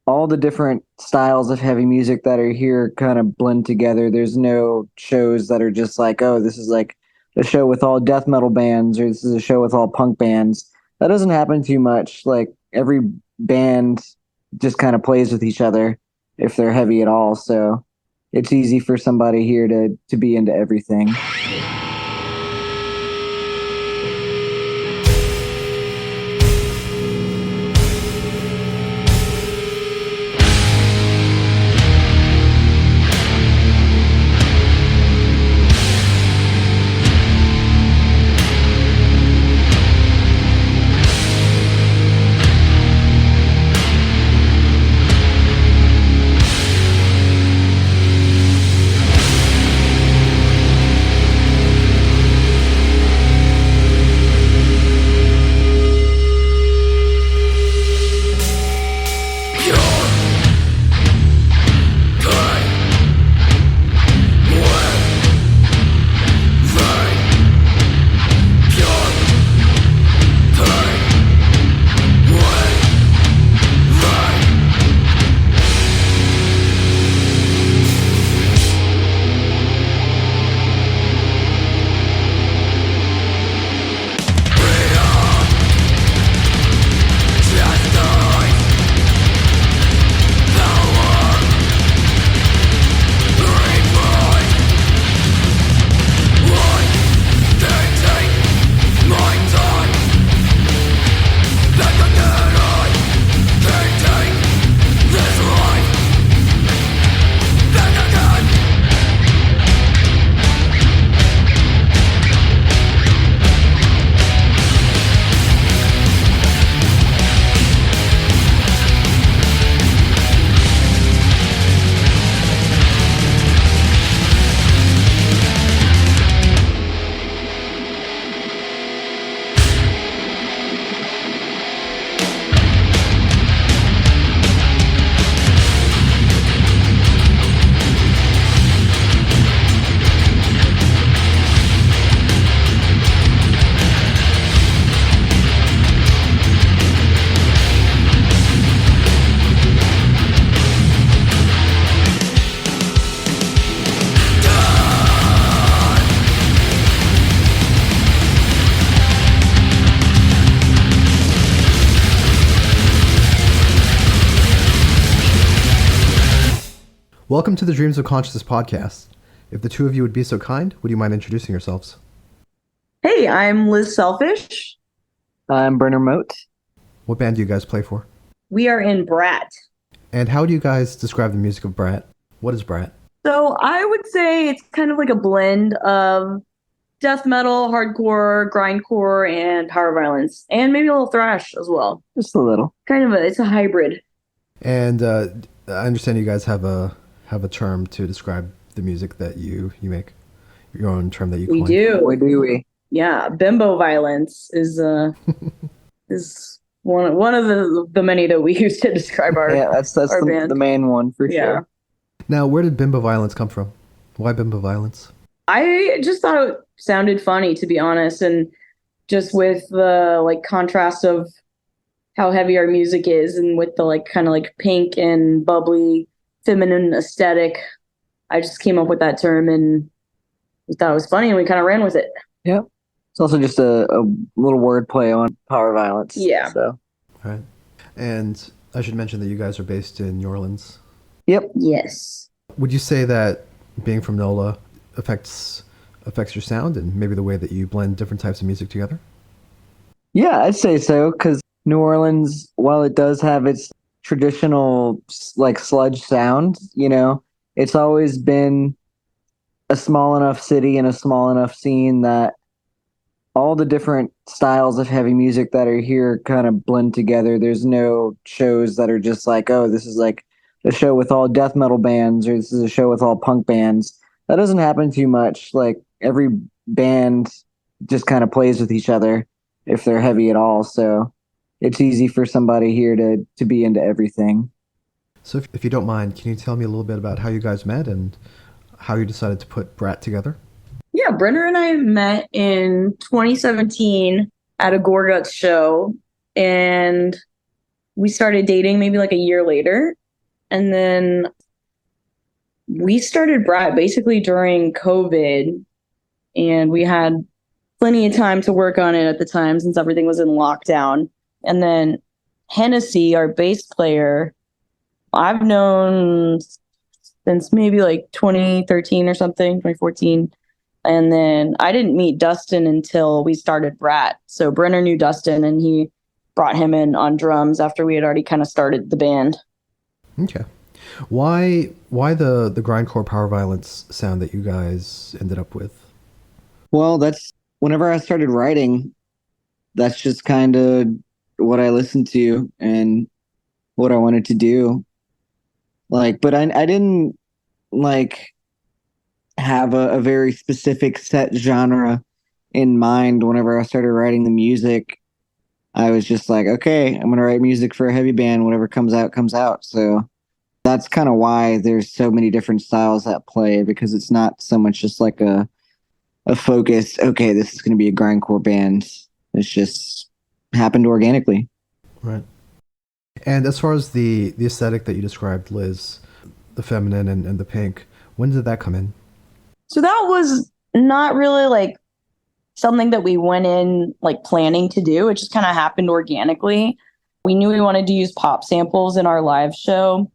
all the different styles of heavy music that are here kind of blend together. There's no shows that are just like, oh, this is like a show with all death metal bands or this is a show with all punk bands. That doesn't happen too much. Like every band just kind of plays with each other if they're heavy at all. So it's easy for somebody here to be into everything. Welcome to the Dreams of Consciousness podcast. If the two of you would be so kind, would you mind introducing yourselves? Hey, I'm Liz Selfish. I'm Brenner Moate. What band do you guys play for? We are in Brat. And how do you guys describe the music of Brat? What is Brat? So I would say it's kind of like a blend of death metal, hardcore, grindcore, and power violence, and maybe a little thrash as well. Just a little. It's a hybrid. And I understand you guys have a term to describe the music that you make. Your own term that you coined. We do. Yeah, bimbo violence is is one of the many that we use to describe our that's our band. The main one for sure. Now, where did bimbo violence come from? Why bimbo violence? I just thought it sounded funny, to be honest, and just with the contrast of how heavy our music is, and with the kind of pink and bubbly feminine aesthetic, I just came up with that term and we thought it was funny, and we kind of ran with it. Yeah. It's also just a little wordplay on power violence. Yeah. So. All right. And I should mention that you guys are based in New Orleans. Yep. Yes. Would you say that being from NOLA affects your sound and maybe the way that you blend different types of music together? Yeah, I'd say so, because New Orleans, while it does have its traditional sludge sound, it's always been a small enough city and a small enough scene that all the different styles of heavy music that are here kind of blend together. There's no shows that are just like, oh, this is like a show with all death metal bands or this is a show with all punk bands. That doesn't happen too much. Like every band just kind of plays with each other if they're heavy at all. So it's easy for somebody here to be into everything. So if you don't mind, can you tell me a little bit about how you guys met and how you decided to put Brat together? Yeah, Brenner and I met in 2017 at a Gorguts show, and we started dating maybe like a year later. And then we started Brat basically during COVID, and we had plenty of time to work on it at the time since everything was in lockdown. And then Hennessy, our bass player, I've known since maybe like 2013 or something, 2014. And then I didn't meet Dustin until we started Brat. So Brenner knew Dustin and he brought him in on drums after we had already kind of started the band. Okay. Why the grindcore power violence sound that you guys ended up with? Well, that's whenever I started writing, that's just kind of what I listened to and what I wanted to do. Like, but I didn't like have a very specific set genre in mind whenever I started writing the music. I was just like, okay, I'm gonna write music for a heavy band. Whatever comes out, comes out. So that's kind of why there's so many different styles at play, because it's not so much just like a focused, okay, this is gonna be a grindcore band. It's just happened organically. Right. And as far as the aesthetic that you described, Liz, the feminine and the pink, when did that come in? So that was not really like something that we went in like planning to do. It just kind of happened organically. We knew we wanted to use pop samples in our live show.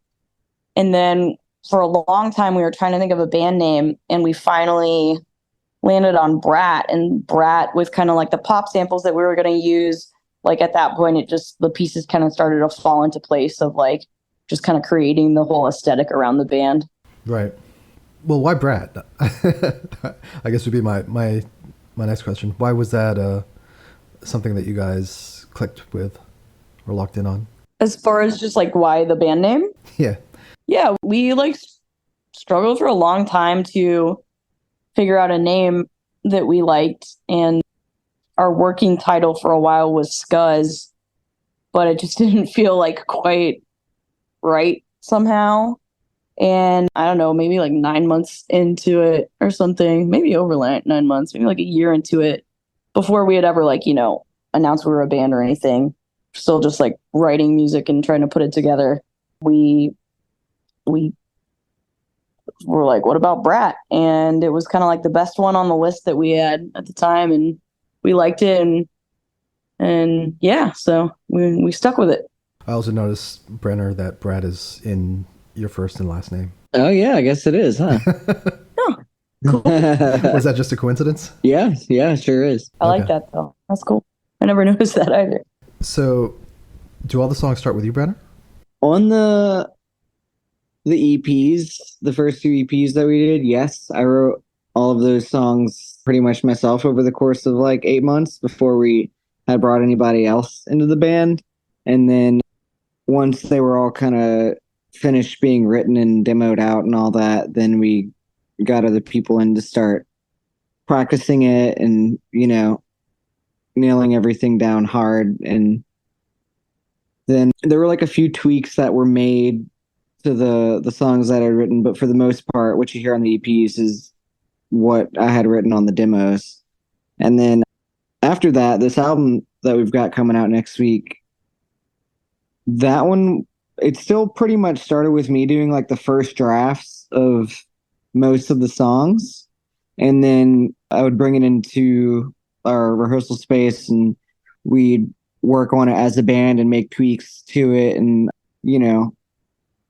And then for a long time, we were trying to think of a band name, and we finally landed on Brat. And Brat with kind of like the pop samples that we were going to use. Like at that point, it just, the pieces kind of started to fall into place of like just kind of creating the whole aesthetic around the band. Right. Well, why Brat? I guess would be my next question. Why was that something that you guys clicked with or locked in on? As far as just like why the band name? Yeah. Yeah, we like struggled for a long time to figure out a name that we liked, and our working title for a while was Scuzz, but it just didn't feel like quite right somehow. And I don't know, maybe like 9 months into it or something, maybe over 9 months, maybe like a year into it, before we had ever like, announced we were a band or anything, still just like writing music and trying to put it together. We were like, what about Brat? And it was kind of like the best one on the list that we had at the time, and we liked it, and yeah, so we stuck with it. I also noticed, Brenner, that Brat is in your first and last name. Oh yeah, I guess it is, huh? Oh, cool. Was that just a coincidence? Yeah, sure is. I like that though. That's cool. I never noticed that either. So, do all the songs start with you, Brenner? On the EPs, the first two EPs that we did, yes, I wrote all of those songs pretty much myself over the course of like 8 months before we had brought anybody else into the band. And then once they were all kind of finished being written and demoed out and all that, then we got other people in to start practicing it and, nailing everything down hard. And then there were like a few tweaks that were made to the songs that I'd written, but for the most part, what you hear on the EPs is what I had written on the demos. And then after that, this album that we've got coming out next week, that one, it still pretty much started with me doing like the first drafts of most of the songs. And then I would bring it into our rehearsal space and we'd work on it as a band and make tweaks to it. And,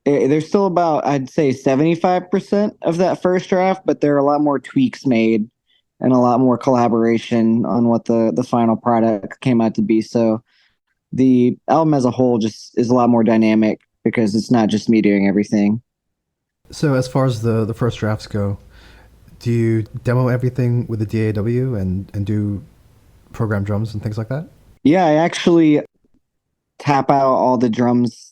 there's still about, I'd say 75% of that first draft, but there are a lot more tweaks made and a lot more collaboration on what the final product came out to be. So the album as a whole just is a lot more dynamic because it's not just me doing everything. So as far as the first drafts go, do you demo everything with the DAW and do program drums and things like that? Yeah, I actually tap out all the drums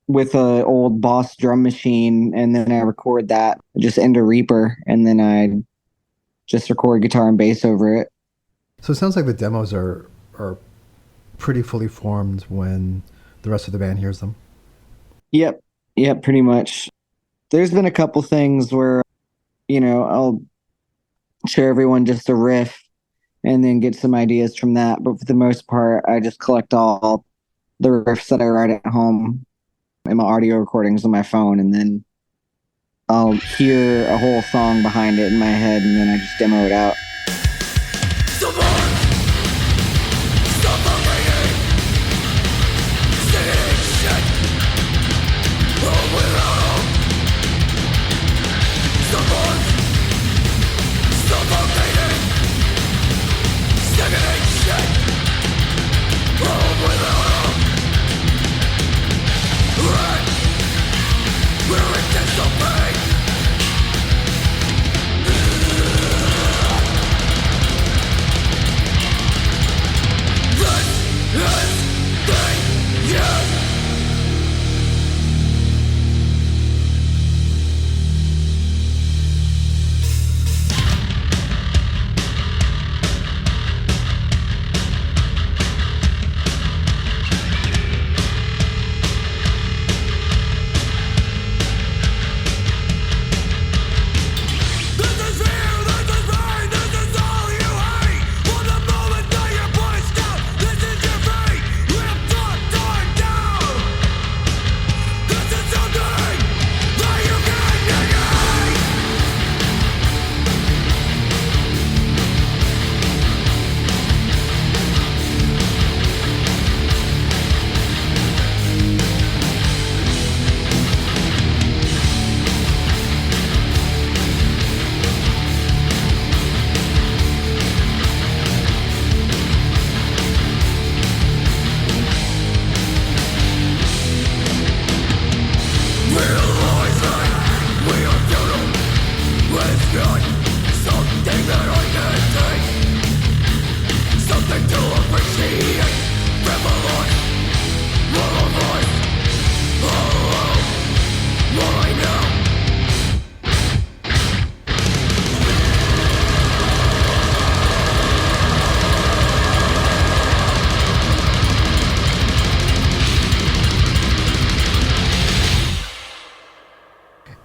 with a old Boss drum machine, and then I record that just into Reaper, and then I just record guitar and bass over it. So it sounds like the demos are pretty fully formed when the rest of the band hears them. Yep, pretty much. There's been a couple things where, I'll share everyone just a riff and then get some ideas from that. But for the most part, I just collect all the riffs that I write at home in my audio recordings on my phone, and then I'll hear a whole song behind it in my head, and then I just demo it out.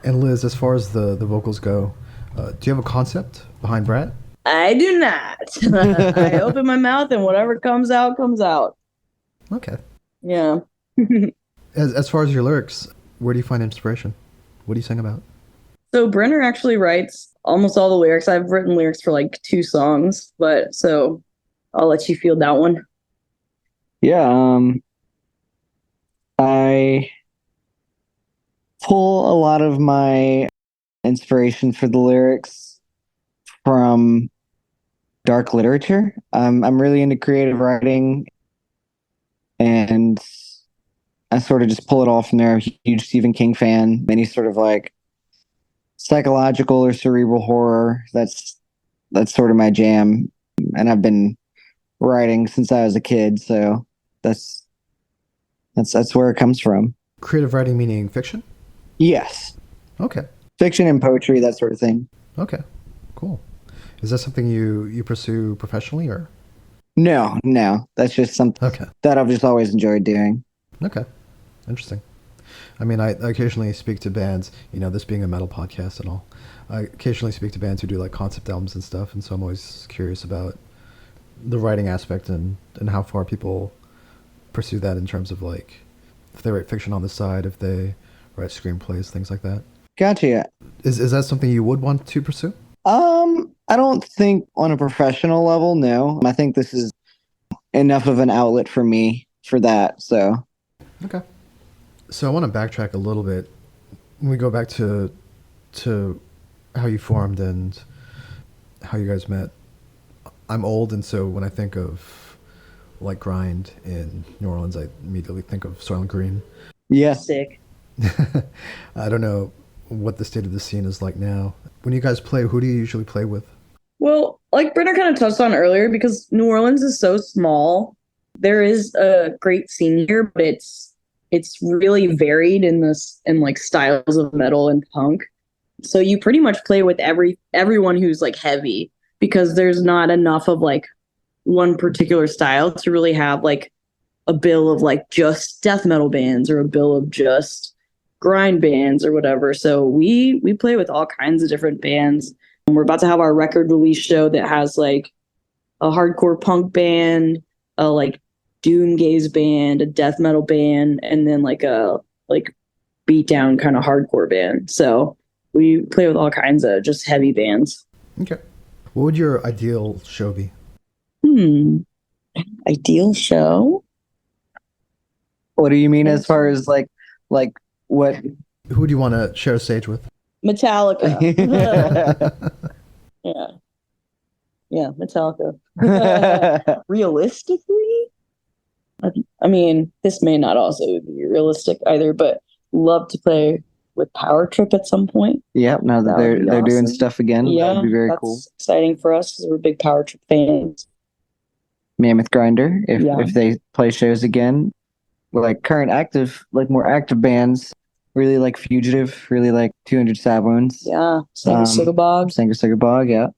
And Liz, as far as the vocals go, do you have a concept behind Brat? I do not. I open my mouth and whatever comes out, comes out. Okay. Yeah. As far as your lyrics, where do you find inspiration? What do you sing about? So Brenner actually writes almost all the lyrics. I've written lyrics for like 2 songs, but so I'll let you field that one. Yeah, I pull a lot of my inspiration for the lyrics from dark literature. I'm really into creative writing, and I sort of just pull it all from there. I'm a huge Stephen King fan. Any sort of like psychological or cerebral horror. That's sort of my jam, and I've been writing since I was a kid. So that's where it comes from. Creative writing meaning fiction? Yes, Okay. fiction and poetry, that sort of thing. Okay. Cool. Is that something you pursue professionally or? No, that's just something Okay. that I've just always enjoyed doing. Okay. Interesting. I mean, I occasionally speak to bands, this being a metal podcast and all. I occasionally speak to bands who do like concept albums and stuff, and so I'm always curious about the writing aspect and how far people pursue that in terms of like if they write fiction on the side, if they write screenplays, things like that. Gotcha. Is that something you would want to pursue? I don't think on a professional level, no. I think this is enough of an outlet for me for that. So Okay. So I want to backtrack a little bit. When we go back to how you formed and how you guys met. I'm old, and so when I think of like grind in New Orleans, I immediately think of Soylent Green. yes. Sick. I don't know what the state of the scene is like now. When you guys play, who do you usually play with? Well, like Brenner kind of touched on earlier, because New Orleans is so small, there is a great scene here, but it's really varied in like styles of metal and punk. So you pretty much play with everyone who's like heavy, because there's not enough of like one particular style to really have like a bill of like just death metal bands or a bill of just grind bands or whatever. So we play with all kinds of different bands. And we're about to have our record release show that has like a hardcore punk band, a like doom gaze band, a death metal band, and then like a like beat down kind of hardcore band. So we play with all kinds of just heavy bands. Okay. What would your ideal show be? Ideal show? What do you mean as far as like what? Who would you want to share a stage with? Metallica. Yeah. Yeah, Metallica. Realistically, I mean, this may not also be realistic either, but love to play with Power Trip at some point. Yep, now that That would they're be they're doing awesome. stuff again, that Yeah, would be very that's cool. exciting for us because we're big Power Trip fans. Mammoth Grinder, Yeah. if they play shows again, like current active, like more active bands, really like Fugitive, really like 200 Stab Wounds, Yeah, Sugar Bog. Sanger Sugar Bog, yeah.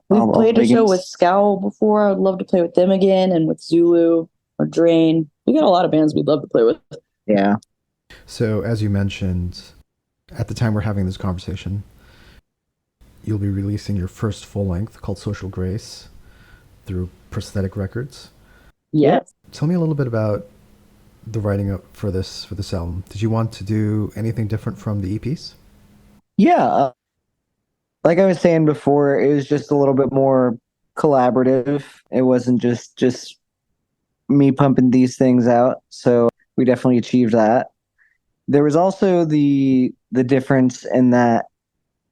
We've played a show Vegans. with Scowl before. I would love to play with them again, and with Zulu or Drain. We got a lot of bands we'd love to play with. Yeah. So, as you mentioned, at the time we're having this conversation, you'll be releasing your first full length called Social Grace through Prosthetic Records. Yeah. Tell me a little bit about the writing up for this album. Did you want to do anything different from the EPs? Yeah. Like I was saying before, it was just a little bit more collaborative. It wasn't just me pumping these things out. So we definitely achieved that. There was also the difference in that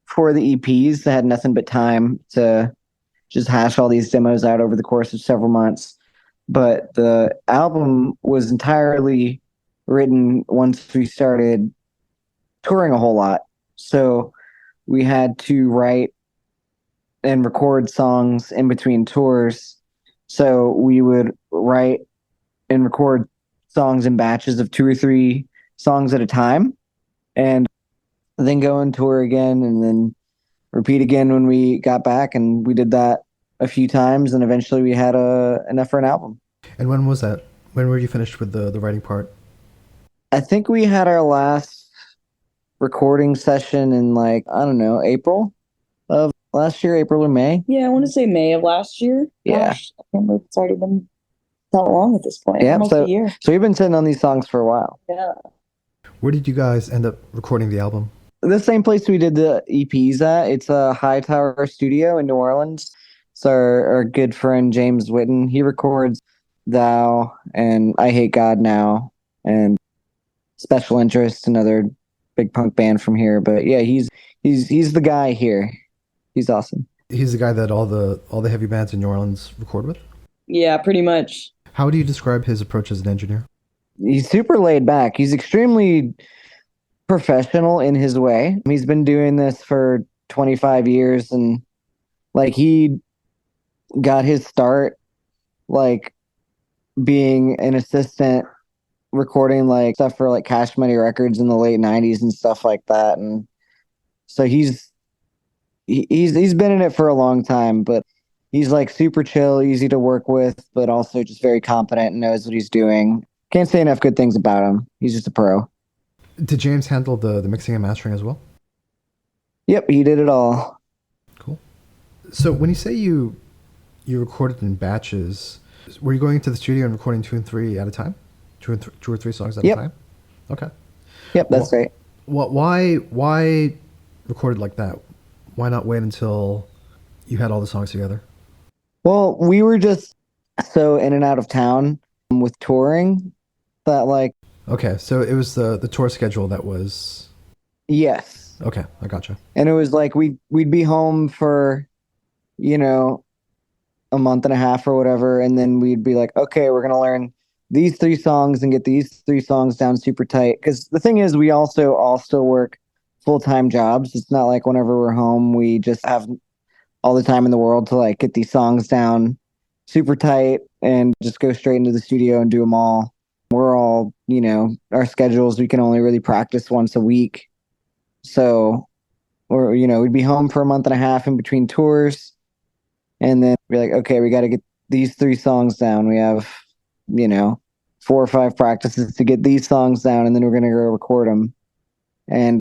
for the EPs, I had nothing but time to just hash all these demos out over the course of several months. But the album was entirely written once we started touring a whole lot. So we had to write and record songs in between tours. So we would write and record songs in batches of 2 or 3 songs at a time, and then go and tour again, and then repeat again when we got back. And we did that a few times, and eventually we had enough for an album. And when was that? When were you finished with the writing part? I think we had our last recording session in, like, I don't know, April of last year, April or May. Yeah, I want to say May of last year. Yeah. Gosh, I can't believe it's already been that long at this point. Yeah, Almost a year. So we've been sitting on these songs for a while. Yeah. Where did you guys end up recording the album? The same place we did the EPs at. It's a High Tower Studio in New Orleans. It's our good friend James Witten. He records Thou and I Hate God Now and Special Interest, another big punk band from here. But yeah, he's the guy here. He's awesome. He's the guy that all the heavy bands in New Orleans record with? Yeah, pretty much. How do you describe his approach as an engineer? He's super laid back. He's extremely professional in his way. He's been doing this for 25 years, and like he got his start like being an assistant recording like stuff for like Cash Money Records in the late 90s and stuff like that. And so he's been in it for a long time, but he's like super chill, easy to work with, but also just very competent and knows what he's doing. Can't say enough good things about him. He's just a pro. Did James handle the mixing and mastering as well? Yep, he did it all. Cool. So when you say you recorded in batches, were you going into the studio and recording 2 and 3 at a time? Two or three songs at a time? Okay. Yep, that's right. Why record it like that? Why not wait until you had all the songs together? Well, we were just so in and out of town with touring that like... Okay, so it was the tour schedule that was... Yes. Okay, I gotcha. And it was like we'd be home for, a month and a half or whatever, and then we'd be like, okay, we're gonna learn these 3 songs and get these 3 songs down super tight. Because the thing is, we also all still work full-time jobs. It's not like whenever we're home, we just have all the time in the world to like get these songs down super tight and just go straight into the studio and do them all. We're all, our schedules, we can only really practice once a week. So, or, we'd be home for a month and a half in between tours. And then be like, okay, we got to get these 3 songs down. We have, 4 or 5 practices to get these songs down, and then we're going to go record them. And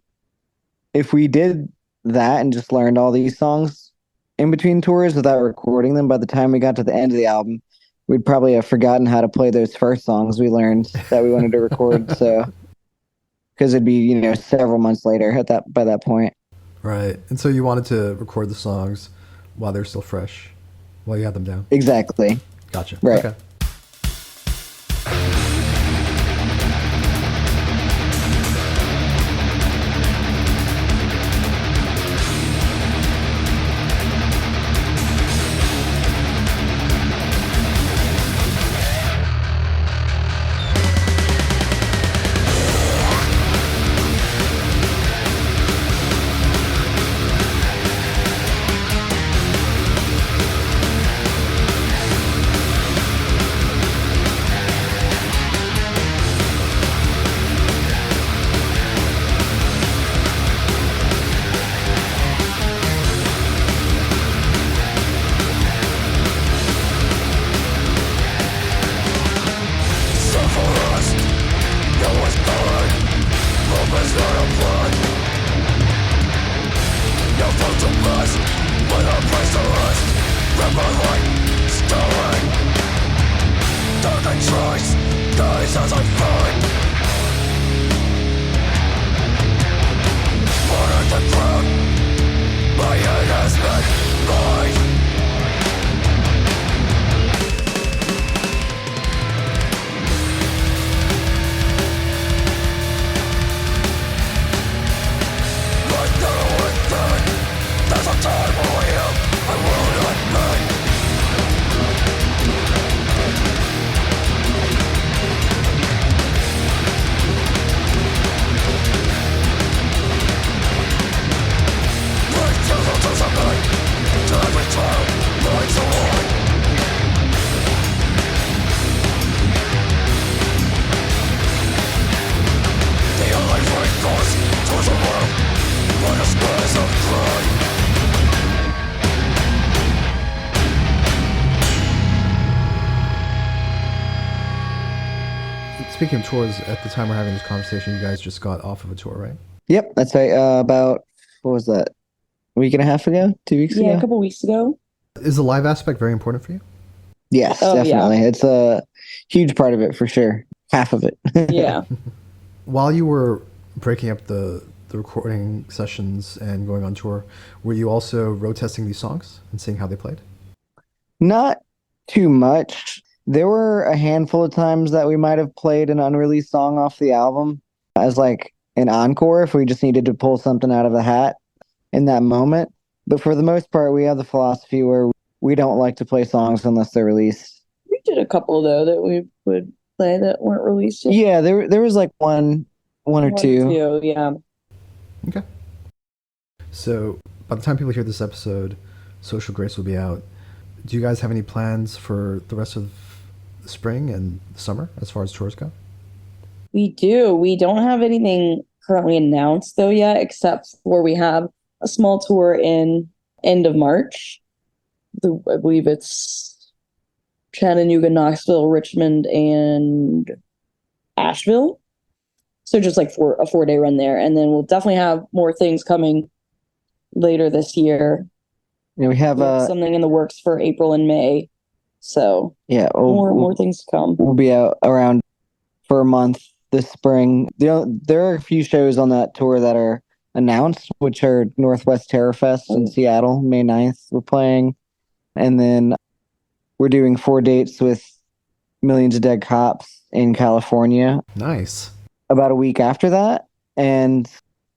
if we did that and just learned all these songs in between tours without recording them, by the time we got to the end of the album, we'd probably have forgotten how to play those first songs we learned that we wanted to record. So, because it'd be, several months later by that point. Right. And so you wanted to record the songs while they're still fresh, while you had them down. Exactly. Gotcha. Right. Okay. Speaking of tours, at the time we're having this conversation, you guys just got off of a tour, right? Yep, that's right. About, what was that? A week and a half ago? 2 weeks ago? Yeah, a couple weeks ago. Is the live aspect very important for you? Yes, definitely. Yeah. It's a huge part of it for sure. Half of it. Yeah. While you were breaking up the recording sessions and going on tour, were you also road testing these songs and seeing how they played? Not too much. There were a handful of times that we might have played an unreleased song off the album as like an encore if we just needed to pull something out of the hat in that moment. But for the most part, we have the philosophy where we don't like to play songs unless they're released. We did a couple though that we would play that weren't released yet. Yeah, there was like one or two. Yeah. Okay. So by the time people hear this episode, Social Grace will be out. Do you guys have any plans for the rest of the spring and summer as far as tours go? We do. We don't have anything currently announced though yet, except for we have a small tour in end of March. I believe it's Chattanooga, Knoxville, Richmond, and Asheville. So just like a 4-day run there. And then we'll definitely have more things coming later this year. Yeah, we have something in the works for April and May. So yeah, more things to come. We'll be out around for a month this spring. There are a few shows on that tour that are announced, which are Northwest Terror Fest in Seattle, May 9th. We're playing. And then we're doing 4 dates with Millions of Dead Cops in California. Nice. About a week after that. And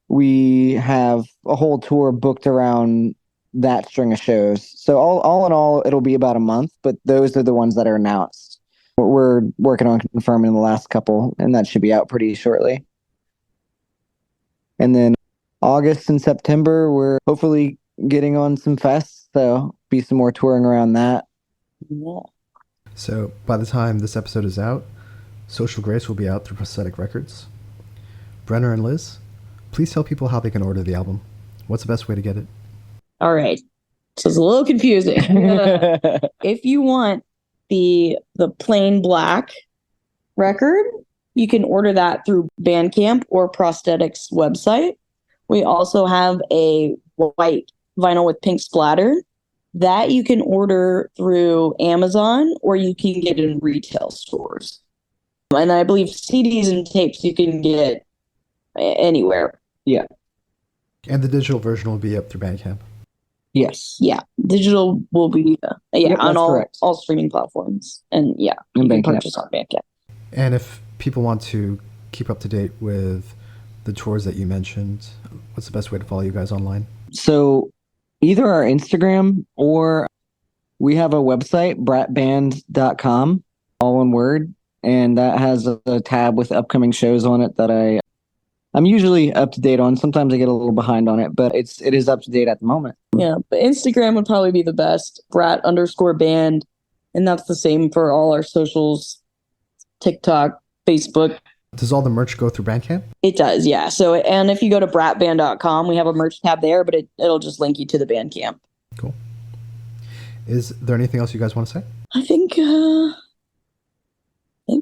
we have a whole tour booked around that string of shows. So all in all, it'll be about a month, but those are the ones that are announced. We're working on confirming the last couple, and that should be out pretty shortly. And then August and September, we're hopefully getting on some fests, so be some more touring around that. Yeah. So by the time this episode is out, Social Grace will be out through Prosthetic Records. Brenner and Liz, please tell people how they can order the album. What's the best way to get it? All right. So it's a little confusing. If you want the plain black record, you can order that through Bandcamp or Prosthetics website. We also have a white vinyl with pink splatter That you can order through Amazon or you can get in retail stores. And I believe CDs and tapes you can get anywhere. Yeah. And the digital version will be up through Bandcamp. Yes. Yeah, digital will be Yep, on that's correct. all streaming platforms, and yeah, And you can Bandcamp. purchase on Bandcamp. And if people want to keep up to date with the tours that you mentioned, what's the best way to follow you guys online? So either our Instagram or we have a website, bratband.com, all one word, and that has a tab with upcoming shows on it that I'm usually up to date on. Sometimes I get a little behind on it, but it is up to date at the moment. Yeah, but Instagram would probably be the best, Brat_band, and that's the same for all our socials, TikTok, Facebook. Does all the merch go through Bandcamp? It does, yeah. So, and if you go to bratband.com, we have a merch tab there, but it'll just link you to the Bandcamp. Cool. Is there anything else you guys want to say? I think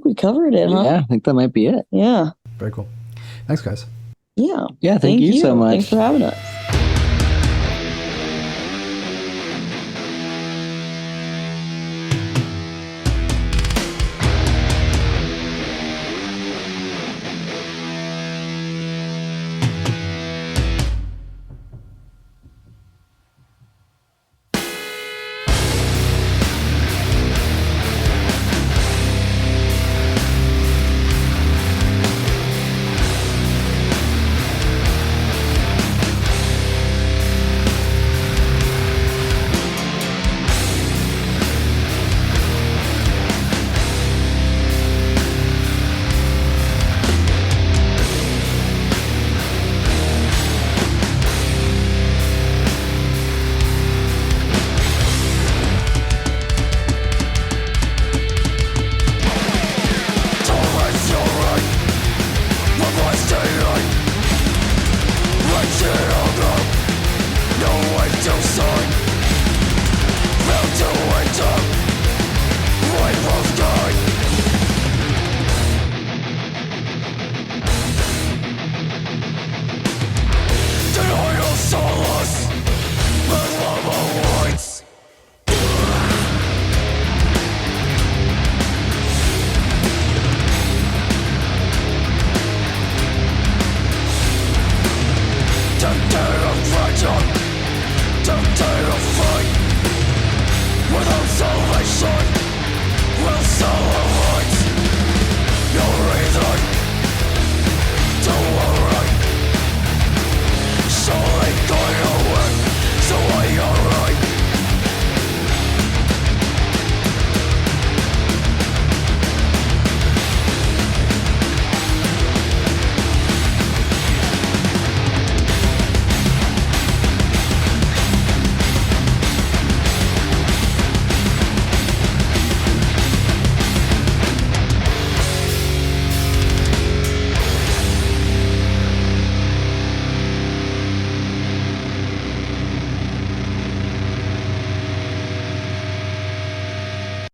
we covered it, huh? Yeah, I think that might be it. Yeah. Very cool. Thanks, guys. Yeah. Yeah, thank you so much. Thanks for having us.